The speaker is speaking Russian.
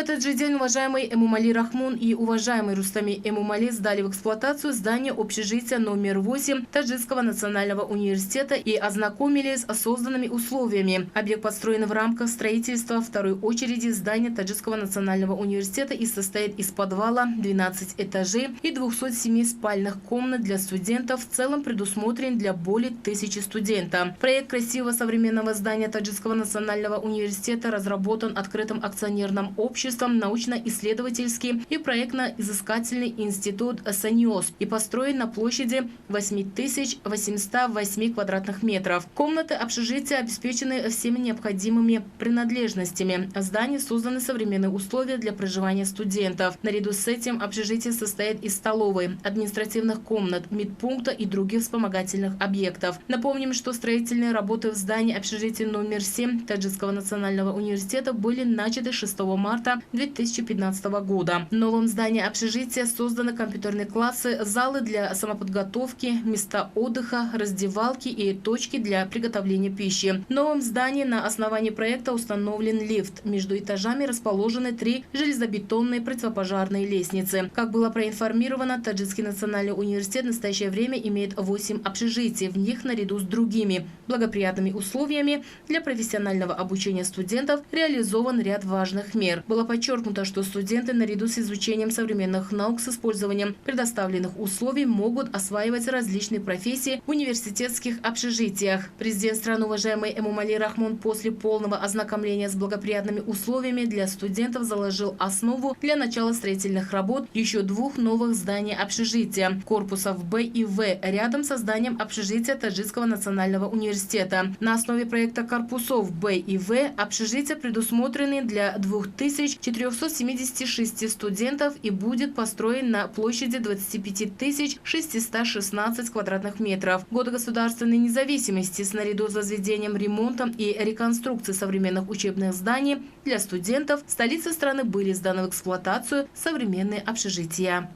этот же день уважаемый Эмомали Рахмон и уважаемый Рустами Эмомали сдали в эксплуатацию здание общежития номер 8 Таджикского национального университета и ознакомились с созданными условиями. Объект построен в рамках строительства второй очереди здания Таджикского национального университета и состоит из подвала, 12 этажей и 207 спальных комнат для студентов. В целом предусмотрен для более 1000 студентов. Проект красивого современного здания Таджикского национального университета разработан открытым акционерным обществом научно-исследовательский и проектно-изыскательный институт САНИОС и построен на площади 8808 квадратных метров. Комнаты общежития обеспечены всеми необходимыми принадлежностями. В здании созданы современные условия для проживания студентов. Наряду с этим общежитие состоит из столовой, административных комнат, медпункта и других вспомогательных объектов. Напомним, что строительные работы в здании общежития номер 7 Таджикского национального университета были начаты 6 марта 2015 года. В новом здании общежития созданы компьютерные классы, залы для самоподготовки, места отдыха, раздевалки и точки для приготовления пищи. В новом здании на основании проекта установлен лифт. Между этажами расположены 3 железобетонные противопожарные лестницы. Как было проинформировано, Таджикский национальный университет в настоящее время имеет 8 общежитий. В них наряду с другими благоприятными условиями для профессионального обучения студентов реализован ряд важных мер. Было подчеркнуто, что студенты наряду с изучением современных наук с использованием предоставленных условий могут осваивать различные профессии в университетских общежитиях. Президент страны уважаемый Эмомали Рахмон после полного ознакомления с благоприятными условиями для студентов заложил основу для начала строительных работ еще 2 новых зданий общежития – корпусов Б и В рядом со зданием общежития Таджикского национального университета. На основе проекта корпусов Б и В общежития предусмотрены для 2476 студентов и будет построен на площади 25 616 квадратных метров. В годы государственной независимости с наряду с возведением, ремонтом и реконструкцией современных учебных зданий для студентов в столице страны были сданы в эксплуатацию современные общежития.